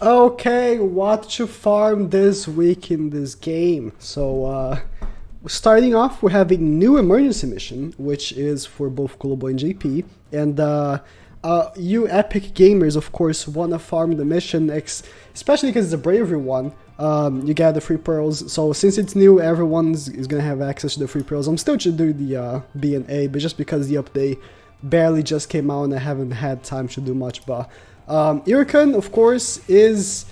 Okay, what to farm this week in this game? So, starting off, we have a new emergency mission, which is for both Global and JP. And you epic gamers, of course, want to farm the mission, especially because it's a bravery one. You get the free pearls. So since it's new, everyone is going to have access to the free pearls. I'm still to do the B and A, but just because the update barely just came out and I haven't had time to do much. But Irkan, of course, is...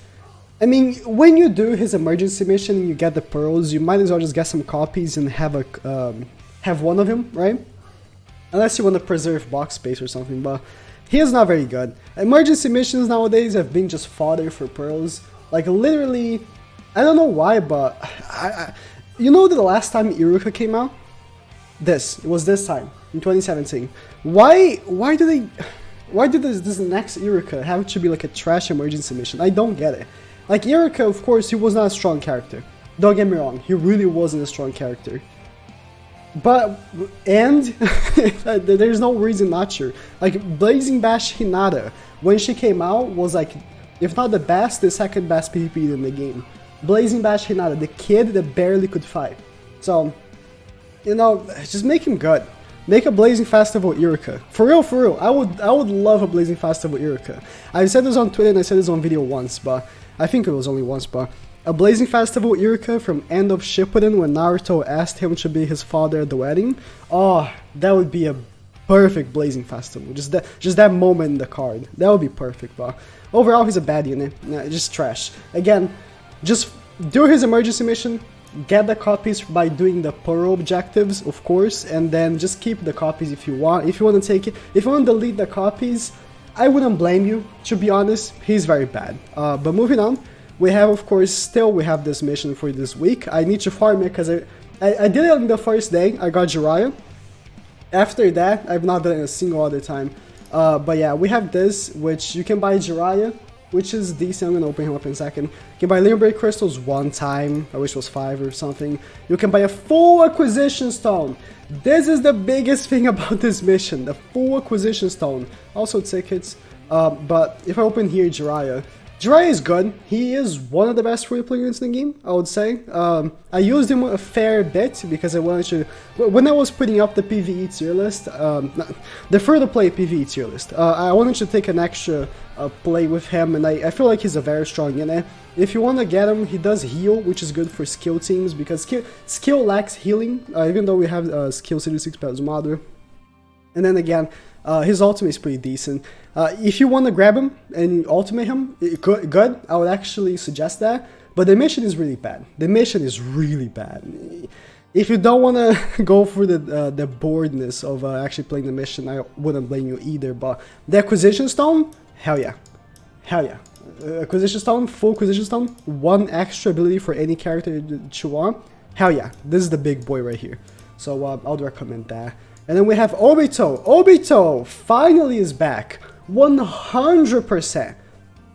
I mean, when you do his emergency mission and you get the pearls, you might as well just get some copies and have one of him, right? Unless you want to preserve box space or something, but he is not very good. Emergency missions nowadays have been just fodder for pearls. Like, literally, I don't know why, but... you know the last time Iruka came out? It was this time, in 2017. Why did this next Iruka have to be like a trash emergency mission? I don't get it. Like, Iruka, of course, he was not a strong character. Don't get me wrong, he really wasn't a strong character. But, and, there's no reason not to. Like, Blazing Bash Hinata, when she came out, was like, if not the best, the second best PvP in the game. Blazing Bash Hinata, the kid that barely could fight. So, you know, just make him good. Make a Blazing Festival Iruka. For real, I would love a Blazing Festival Iruka. I said this on Twitter and I said this on video once, but I think it was only once, but a Blazing Festival Iruka from End of Shippuden when Naruto asked him to be his father at the wedding. Oh, that would be a perfect Blazing Festival. Just that moment in the card. That would be perfect, but overall he's a bad unit. Nah, just trash. Again, just do his emergency mission. Get the copies by doing the pearl objectives, of course, and then just keep the copies if you want. If you want to take it, if you want to delete the copies, I wouldn't blame you, to be honest. He's very bad. But moving on, we have, of course, we have this mission for this week. I need to farm it because I did it on the first day. I got Jiraiya. After that, I've not done it a single other time. But yeah, we have this, which you can buy Jiraiya, which is decent. I'm gonna open him up in a second. You can buy Limit Break Crystals one time. I wish it was 5 or something. You can buy a full acquisition stone. This is the biggest thing about this mission, the full acquisition stone. Also tickets. But if I open here Jiraiya is good. He is one of the best free-to-play units in the game, I would say. I used him a fair bit because I wanted to... When I was putting up the PvE tier list, the free-to-play PvE tier list, I wanted to take an extra play with him, and I feel like he's a very strong unit. If you want to get him, he does heal, which is good for skill teams, because skill lacks healing, even though we have skill 66 Pels Mother. And then again, his ultimate is pretty decent. If you want to grab him and ultimate him, good. I would actually suggest that. But the mission is really bad. The mission is really bad. If you don't want to go through the boredness of actually playing the mission, I wouldn't blame you either. But the acquisition stone, hell yeah. Hell yeah. Acquisition stone, full acquisition stone, one extra ability for any character that you want. Hell yeah. This is the big boy right here. So I would recommend that. And then we have Obito. Obito finally is back. 100%.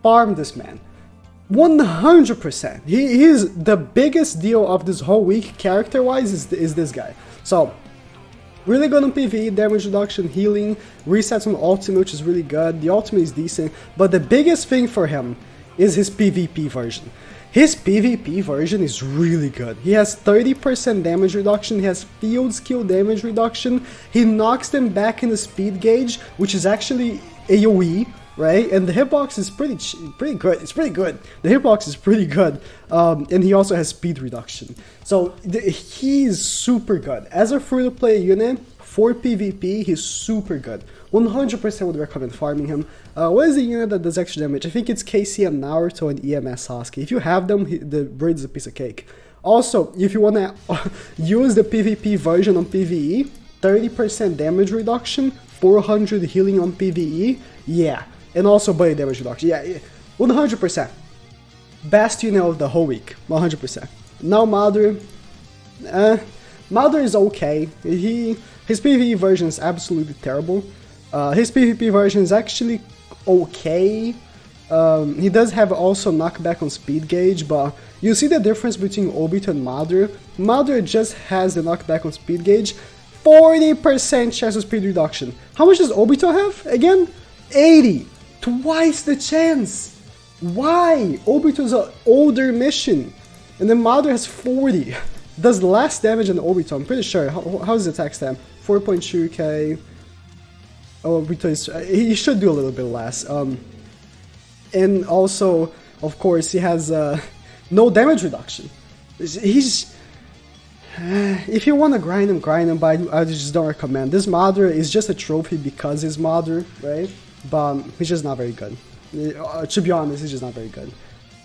Farm this man. 100%. He is the biggest deal of this whole week, character-wise, is this guy. So, really good on PvE, damage reduction, healing, resets on ultimate, which is really good. The ultimate is decent. But the biggest thing for him is his PvP version. His PvP version is really good. He has 30% damage reduction, he has field skill damage reduction, he knocks them back in the speed gauge, which is actually AoE, right? And the hitbox is pretty good. It's pretty good. The hitbox is pretty good. And he also has speed reduction. So he's super good. As a free-to-play unit, for PvP, he's super good. 100% would recommend farming him. What is the unit that does extra damage? I think it's KCM Naruto and EMS Sasuke. If you have them, the braid is a piece of cake. Also, if you want to use the PvP version on PvE, 30% damage reduction, 400 healing on PvE, yeah. And also body damage reduction, yeah. 100%. Best unit of the whole week, 100%. Now Mother, Mother is okay. His PvE version is absolutely terrible. His PvP version is actually okay. He does have also knockback on speed gauge, but you see the difference between Obito and Mother. Mother just has the knockback on speed gauge, 40% chance of speed reduction. How much does Obito have? Again, 80. Twice the chance. Why? Obito's an older mission, and then Madara has 40. Does less damage than Obito, I'm pretty sure. How's the attack stamp? 4.2k. Oh, Obito is... he should do a little bit less. And also, of course, he has no damage reduction. He's... if you want to grind him, but I just don't recommend. This Madara is just a trophy because he's Madara, right? But he's just not very good. To be honest, he's just not very good.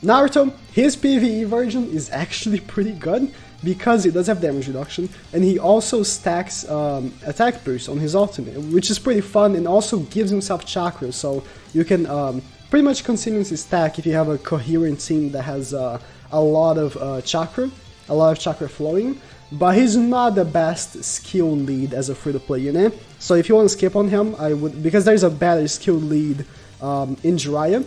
Naruto, his PvE version is actually pretty good because he does have damage reduction, and he also stacks attack boost on his ultimate, which is pretty fun, and also gives himself chakra, so you can pretty much continuously stack if you have a coherent team that has a lot of chakra flowing. But he's not the best skill lead as a free-to-play unit, so if you want to skip on him, I would, because there's a better skill lead in Jiraiya.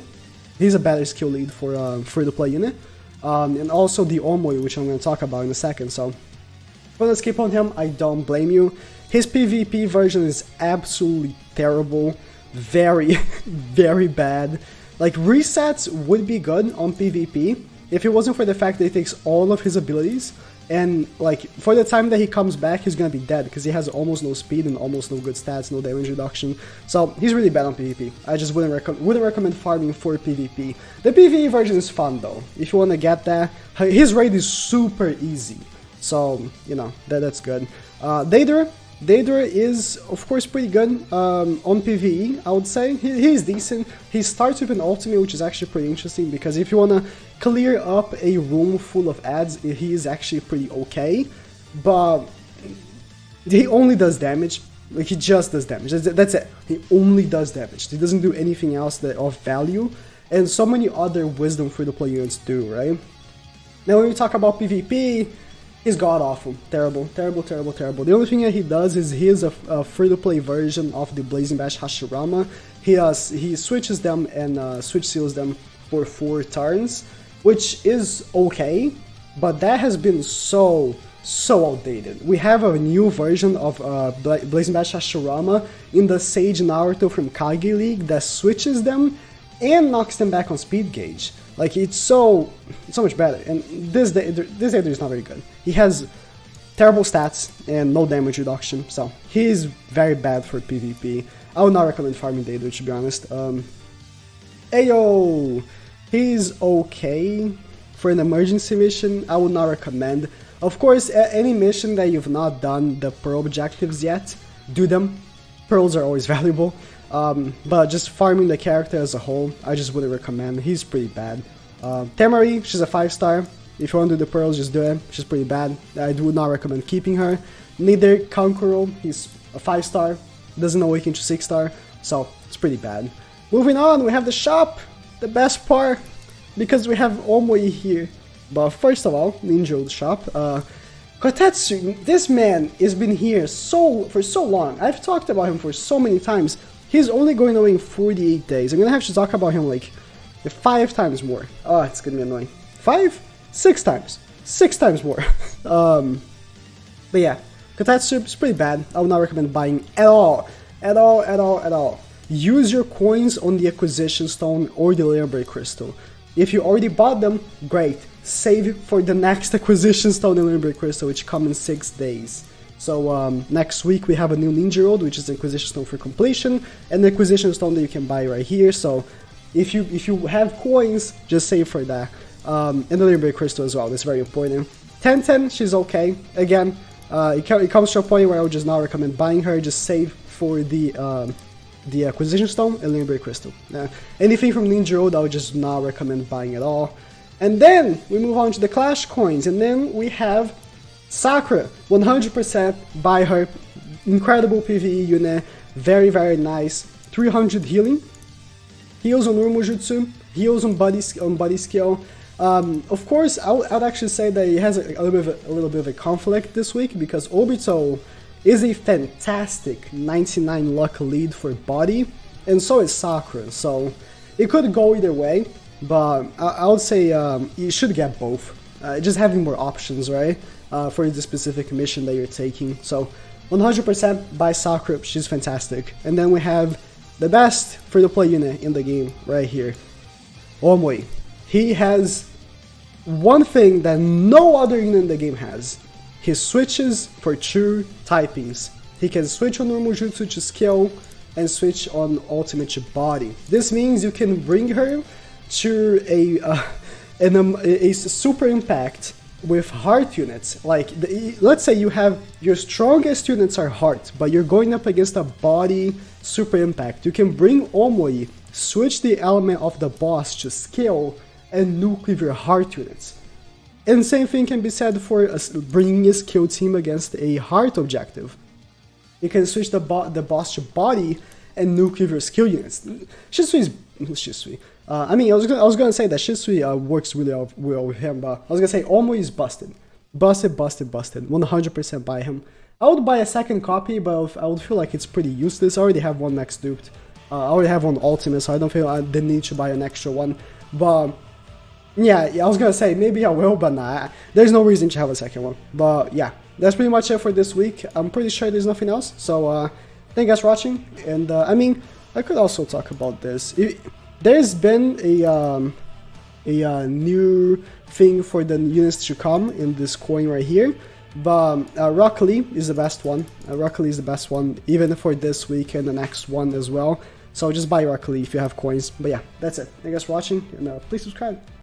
He's a better skill lead for free-to-play unit. And also the Omoi, which I'm going to talk about in a second, so if you want to skip on him, I don't blame you. His PvP version is absolutely terrible, very, very bad. Like, resets would be good on PvP if it wasn't for the fact that he takes all of his abilities, and like, for the time that he comes back, he's gonna be dead, because he has almost no speed and almost no good stats, no damage reduction, so he's really bad on PvP. I just wouldn't recommend farming for PvP. The PvE version is fun though, if you want to get that. His raid is super easy, so, you know, that's good. Deidara is, of course, pretty good on PvE, I would say. He's decent. He starts with an ultimate, which is actually pretty interesting, because if you want to clear up a room full of ads, he is actually pretty okay. But he only does damage. Like, he just does damage. That's it. He only does damage. He doesn't do anything else that of value. And so many other wisdom free-to-play units do, right? Now, when we talk about PvP, he's god-awful. Terrible, terrible, terrible, terrible. The only thing that he does is he is a free-to-play version of the Blazing Bash Hashirama. He switches them and switch seals them for 4 turns, which is okay, but that has been so outdated. We have a new version of Blazing Bash Hashirama in the Sage Naruto from Kage League that switches them and knocks them back on speed gauge. Like, it's so much better, and this Deidara is not very good. He has terrible stats and no damage reduction, so he's very bad for PvP. I would not recommend farming Deidara, to be honest. Ayo! He's okay for an emergency mission. I would not recommend. Of course, any mission that you've not done the pearl objectives yet, do them. Pearls are always valuable. But just farming the character as a whole, I just wouldn't recommend. He's pretty bad. Temari, she's a 5-star. If you want to do the pearls, just do it. She's pretty bad. I would not recommend keeping her. Neither Kankuro, he's a 5-star. Doesn't awaken to 6-star, so it's pretty bad. Moving on, we have the shop, the best part, because we have Omoi here. But first of all, Ninja shop. Kotetsu, this man has been here for so long. I've talked about him for so many times. He's only going away in 48 days. I'm gonna have to talk about him like 5 times more. Oh, it's gonna be annoying. 5? 6 times. 6 times more. But yeah, Kotetsu is pretty bad. I would not recommend buying at all. At all. Use your coins on the acquisition stone or the Limberry crystal. If you already bought them, great. Save for the next acquisition stone and Limberry crystal, which come in 6 days. So next week we have a new Ninja Road, which is the Acquisition Stone for completion, and the Acquisition Stone that you can buy right here. So if you have coins, just save for that. And the Limberry Crystal as well, that's very important. 1010, she's okay. Again, it comes to a point where I would just not recommend buying her, just save for the Acquisition Stone and Limberry Crystal. Anything from Ninja Road I would just not recommend buying at all. And then we move on to the Clash coins, and then we have Sakura, 100% buy her, incredible PvE unit, very, very nice, 300 healing, heals on Urumujutsu, heals on body skill. Of course, I would actually say that he has a little bit of a conflict this week, because Obito is a fantastic 99 luck lead for body, and so is Sakura, so it could go either way, but I would say you should get both, just having more options, right? For the specific mission that you're taking. So 100% buy Sakura, she's fantastic. And then we have the best free-to-play unit in the game right here, Omoi. He has one thing that no other unit in the game has. He switches for true typings. He can switch on normal jutsu to skill and switch on ultimate to body. This means you can bring her to a super impact with heart units. Like, let's say you have your strongest units are heart, but you're going up against a body super impact. You can bring Omoi, switch the element of the boss to skill, and nuke with your heart units. And same thing can be said for bringing a skill team against a heart objective. You can switch the boss to body and nuke with your skill units. Shisui is Shisui. I was gonna say that Shisui works really well with him, but I was gonna say Omoi is busted. Busted. 100% buy him. I would buy a second copy, but I would feel like it's pretty useless. I already have one max duped. I already have one ultimate, so I don't feel the need to buy an extra one. But yeah, I was gonna say maybe I will, but nah, there's no reason to have a second one. But yeah, that's pretty much it for this week. I'm pretty sure there's nothing else. So thank you guys for watching, and I could also talk about this. There's been a new thing for the units to come in this coin right here, but Rock Lee is the best one. Rock Lee is the best one, even for this week and the next one as well. So just buy Rock Lee if you have coins. But yeah, that's it. Thank you guys for watching, and please subscribe.